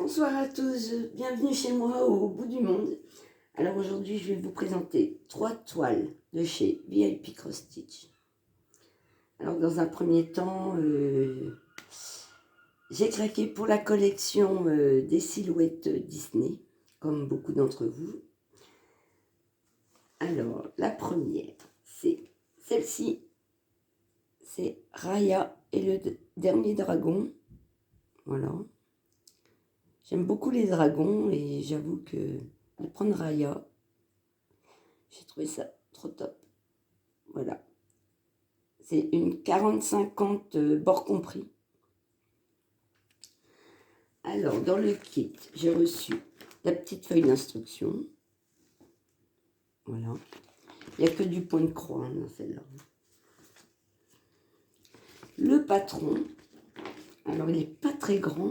Bonsoir à tous, bienvenue chez moi au bout du monde. Alors aujourd'hui je vais vous présenter 3 toiles de chez VIP Cross Stitch. Alors dans un premier temps, j'ai craqué pour la collection des silhouettes Disney, comme beaucoup d'entre vous. Alors la première, c'est celle-ci, c'est Raya et le dernier dragon. Voilà. J'aime beaucoup les dragons et j'avoue que de prendre Raya, j'ai trouvé ça trop top. Voilà. C'est une 40-50 bord compris. Alors, dans le kit, j'ai reçu la petite feuille d'instruction. Voilà. Il n'y a que du point de croix dans celle-là. Le patron. Alors, il n'est pas très grand.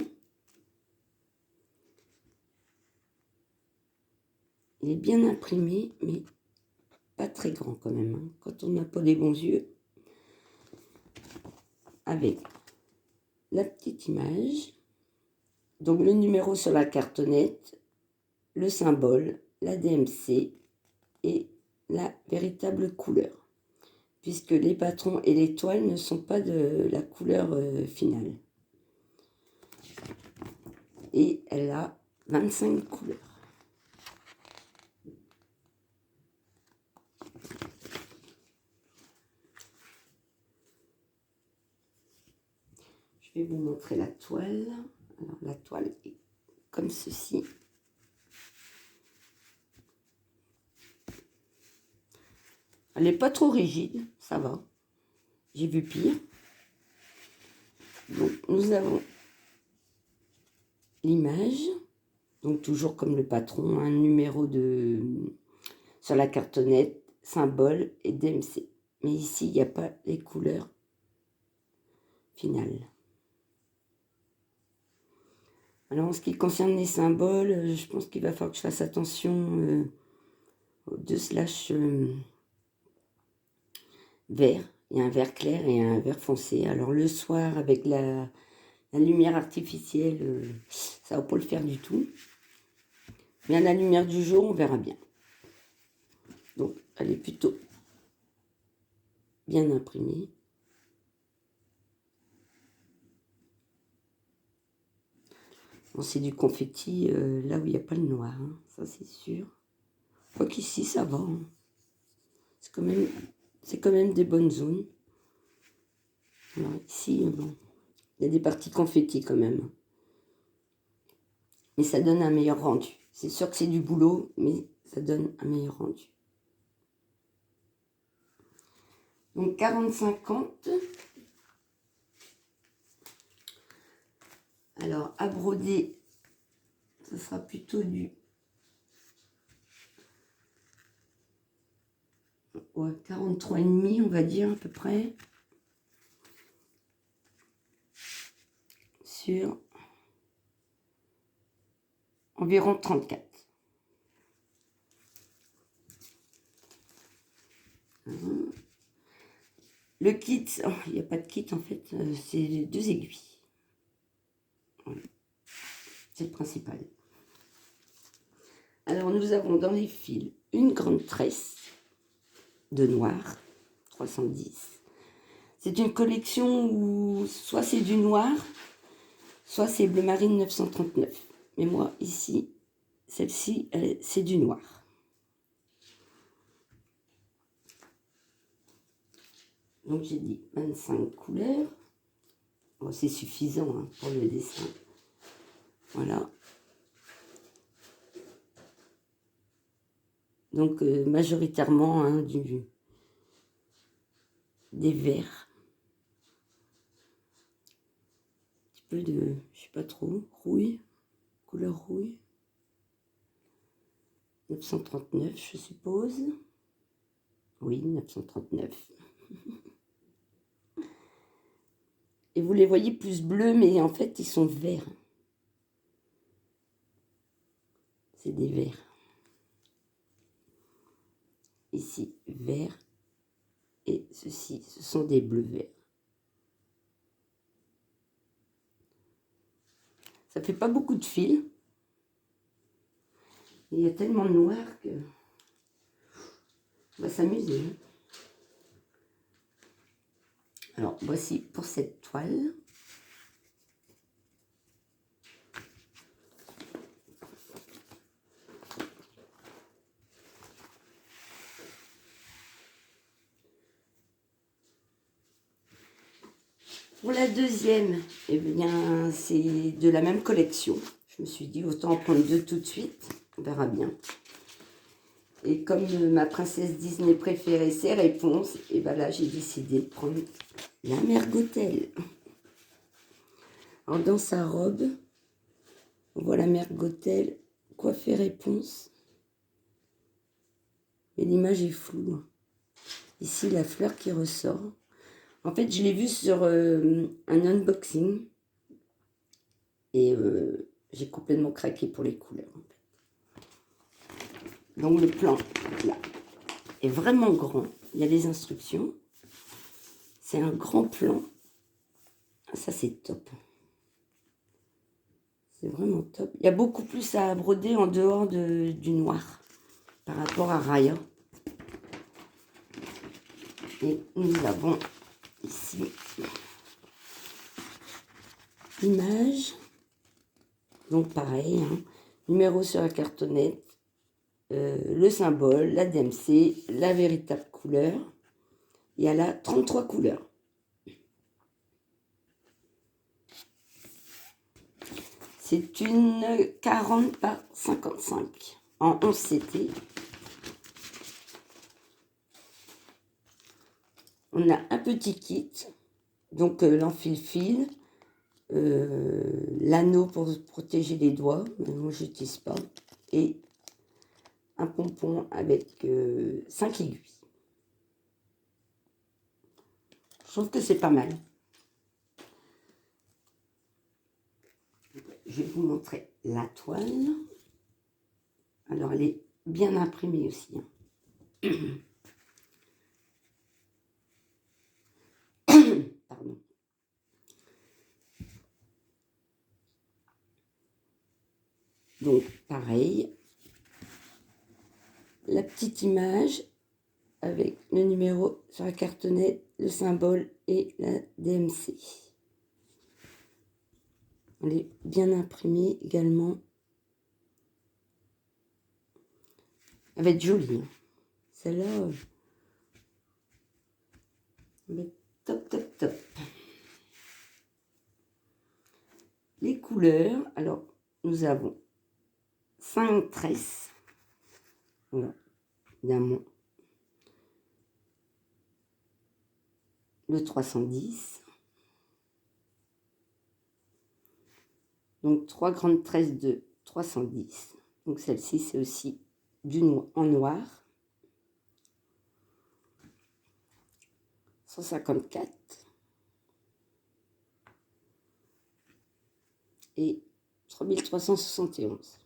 Il est bien imprimé, mais pas très grand quand même. Hein, quand on n'a pas les bons yeux. Avec la petite image. Donc, le numéro sur la cartonnette. Le symbole, la DMC et la véritable couleur. Puisque les patrons et les toiles ne sont pas de la couleur finale. Et elle a 25 couleurs. Je vais vous montrer la toile. Alors la toile est comme ceci. Elle n'est pas trop rigide, ça va. J'ai vu pire. Donc nous avons l'image. Donc toujours comme le patron, un numéro sur la cartonnette, symbole et DMC. Mais ici, il n'y a pas les couleurs finales. Alors en ce qui concerne les symboles, je pense qu'il va falloir que je fasse attention aux 2 slash vert. Il y a un vert clair et un vert foncé. Alors le soir, avec la lumière artificielle, ça va pas le faire du tout. Mais à la lumière du jour, on verra bien. Donc, elle est plutôt bien imprimée. Bon, c'est du confetti là où il n'y a pas le noir, hein, ça c'est sûr. Quoi qu'ici, ça va. Hein. C'est quand même des bonnes zones. Alors ici, bon, il y a des parties confetti quand même. Mais ça donne un meilleur rendu. C'est sûr que c'est du boulot, mais ça donne un meilleur rendu. Donc 40-50. Alors à broder, ce sera plutôt du 43,5, on va dire à peu près. Sur environ 34. Le kit, oh, il n'y a pas de kit en fait, c'est 2 aiguilles. Voilà. C'est le principal. Alors nous avons dans les fils une grande tresse de noir, 310. C'est une collection où soit c'est du noir, soit c'est bleu marine 939. Mais moi ici, celle-ci, c'est du noir. Donc j'ai dit 25 couleurs. Bon, c'est suffisant hein, pour le dessin. Voilà. Donc majoritairement hein, des verts. Un petit peu de, je sais pas trop, rouille, couleur rouille. 939 je suppose. Oui, 939. Et vous les voyez plus bleus, mais en fait, ils sont verts. C'est des verts. Ici, vert. Et ceci, ce sont des bleus verts. Ça fait pas beaucoup de fils. Il y a tellement de noir que on va s'amuser. Alors, voici pour cette toile. Pour la deuxième, eh bien, c'est de la même collection. Je me suis dit, autant en prendre deux tout de suite. On verra bien. Et comme ma princesse Disney préférée, c'est Réponse, et bien là, j'ai décidé de prendre la mère Gothel. Alors, dans sa robe, on voit la mère Gothel coiffée Réponse. Mais l'image est floue. Ici, la fleur qui ressort. En fait, je l'ai vue sur un unboxing. Et j'ai complètement craqué pour les couleurs. En fait. Donc, le plan, là, est vraiment grand. Il y a les instructions. C'est un grand plan. Ça, c'est top. C'est vraiment top. Il y a beaucoup plus à broder en dehors du noir par rapport à Raya. Et nous avons ici l'image. Donc pareil, hein, numéro sur la cartonnette, le symbole, la DMC, la véritable couleur. Il y a là 33 couleurs. C'est une 40 par 55 en 11 CT. On a un petit kit, donc l'enfil-fil, l'anneau pour protéger les doigts, mais moi je n'utilise pas, et un pompon avec 5 aiguilles. Je trouve que c'est pas mal. Je vais vous montrer la toile. Alors, elle est bien imprimée aussi. Hein. Pardon. Donc, pareil. La petite image avec le numéro sur la cartonnette, le symbole et la DMC. Elle est bien imprimée également. Elle va être jolie. Hein. Celle-là, elle va être top, top, top. Les couleurs, alors, nous avons 5 tresses. Voilà, évidemment. Le 310. Donc, 3 grandes tresses de 310. Donc, celle-ci, c'est aussi en noir. 154. Et 3371.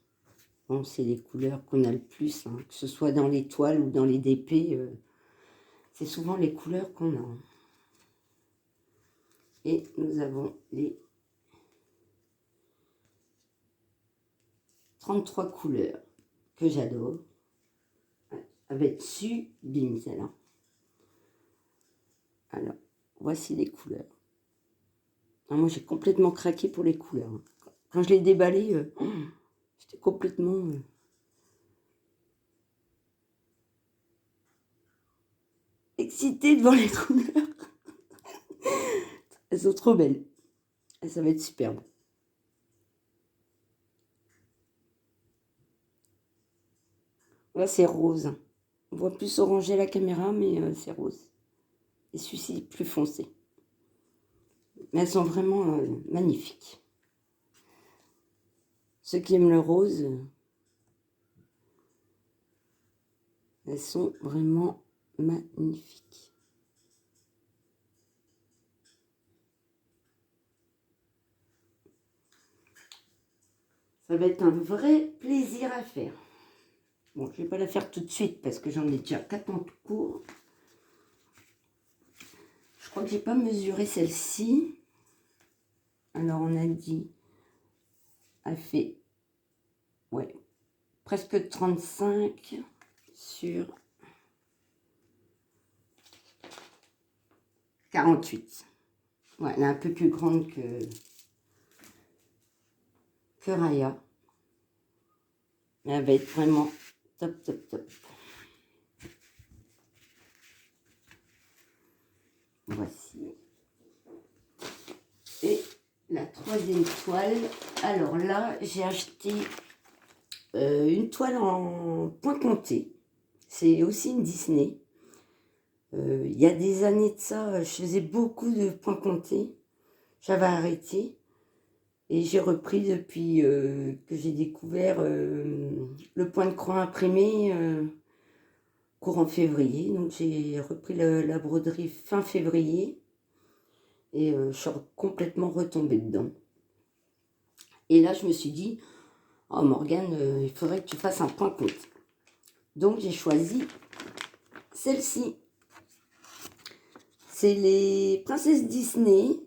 Bon, c'est les couleurs qu'on a le plus, hein, que ce soit dans les toiles ou dans les DP. C'est souvent les couleurs qu'on a. Et nous avons les 33 couleurs que j'adore. Elle va être sublime, celle-là. Alors, voici les couleurs. Alors, moi, j'ai complètement craqué pour les couleurs. Quand je l'ai déballé, j'étais complètement... excitée devant les couleurs. Elles sont trop belles. Et ça va être superbe. Là, c'est rose. On voit plus orangé la caméra, mais c'est rose. Et celui-ci plus foncé. Mais elles sont vraiment magnifiques. Ceux qui aiment le rose, elles sont vraiment magnifiques. Ça va être un vrai plaisir à faire. Bon, je ne vais pas la faire tout de suite parce que j'en ai déjà 4 en cours. Je crois que je n'ai pas mesuré celle-ci. Alors, on a dit elle fait, ouais, presque 35 sur 48. Ouais, elle est un peu plus grande que Raya. Mais elle va être vraiment top, top, top. Voici. Et la troisième toile. Alors là, j'ai acheté une toile en point compté. C'est aussi une Disney. Il y a des années de ça, je faisais beaucoup de points comptés. J'avais arrêté. Et j'ai repris depuis que j'ai découvert le point de croix imprimé courant février. Donc j'ai repris la broderie fin février. Et je suis complètement retombée dedans. Et là, je me suis dit, oh Morgane, il faudrait que tu fasses un point compte. Donc j'ai choisi celle-ci. C'est les princesses Disney,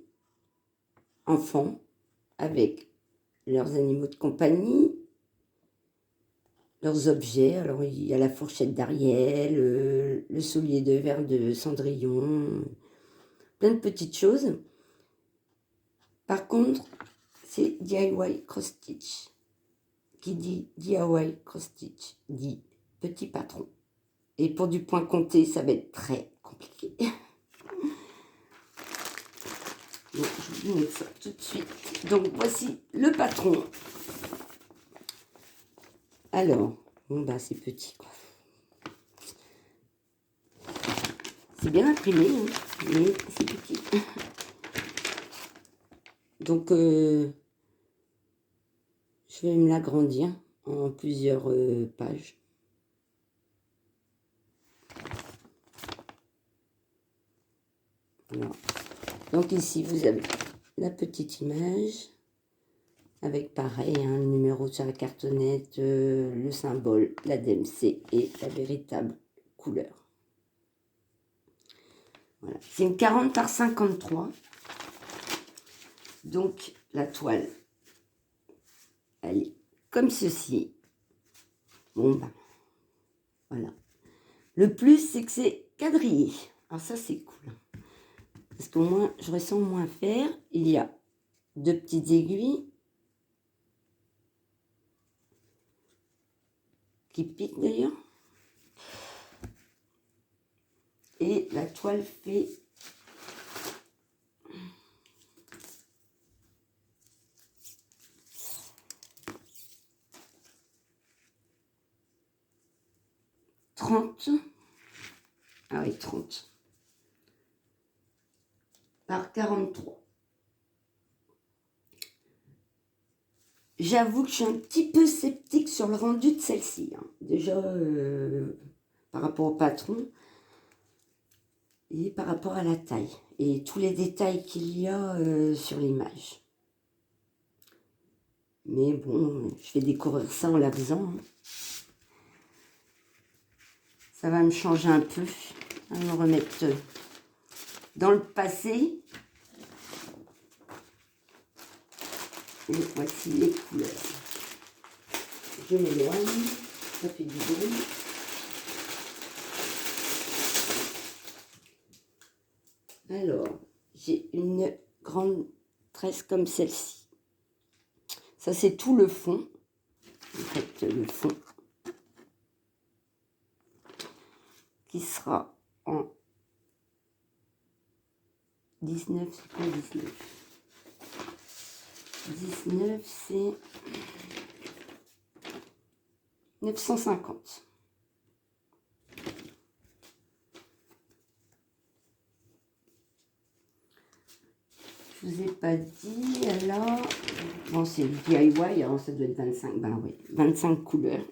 enfants, avec leurs animaux de compagnie, leurs objets. Alors il y a la fourchette d'Ariel, le soulier de verre de Cendrillon, plein de petites choses. Par contre, c'est DIY Cross Stitch. Qui dit DIY Cross Stitch dit petit patron. Et pour du point compté, ça va être très compliqué. Donc, je vous montre ça tout de suite. Donc, voici le patron. Alors, bon, bah, c'est petit, quoi. C'est bien imprimé, hein, mais c'est petit. Donc, je vais me l'agrandir en plusieurs pages. Voilà. Donc, ici, vous avez la petite image. Avec pareil, un numéro sur la cartonnette, le symbole, la DMC et la véritable couleur. Voilà. C'est une 40 par 53. Donc la toile, elle est comme ceci. Bon ben, voilà. Le plus, c'est que c'est quadrillé. Alors ça, c'est cool. Parce qu'au moins, je ressens moins faire. Il y a deux petites aiguilles qui piquent d'ailleurs. Et la toile fait 30. Ah oui, 30 par 43. J'avoue que je suis un petit peu sceptique sur le rendu de celle-ci. Hein. Déjà, par rapport au patron et par rapport à la taille. Et tous les détails qu'il y a sur l'image. Mais bon, je vais découvrir ça en la faisant. Hein. Ça va me changer un peu. On va me remettre dans le passé. Et voici les couleurs. Je m'éloigne. Ça fait du bruit. Alors, j'ai une grande tresse comme celle-ci. Ça, c'est tout le fond. En fait, le fond qui sera en 19, c'est quoi 19? 19, c'est 950. Je vous ai pas dit, alors... Bon, c'est le DIY, alors ça doit être 25. Ben oui, 25 couleurs.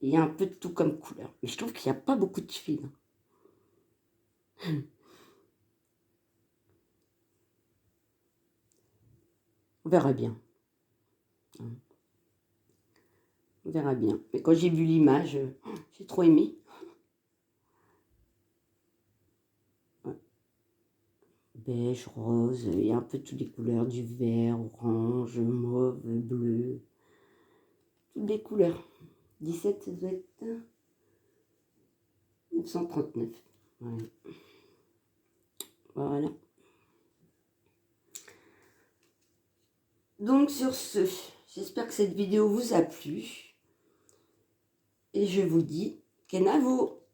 Il y a un peu de tout comme couleur. Mais je trouve qu'il n'y a pas beaucoup de fils. On verra bien. On verra bien. Mais quand j'ai vu l'image, j'ai trop aimé. Ouais. Beige, rose, il y a un peu toutes les couleurs, du vert, orange, mauve, bleu. Toutes les couleurs. 17, ça doit être 939. Ouais. Voilà. Donc sur ce, j'espère que cette vidéo vous a plu. Et je vous dis, Kenavo!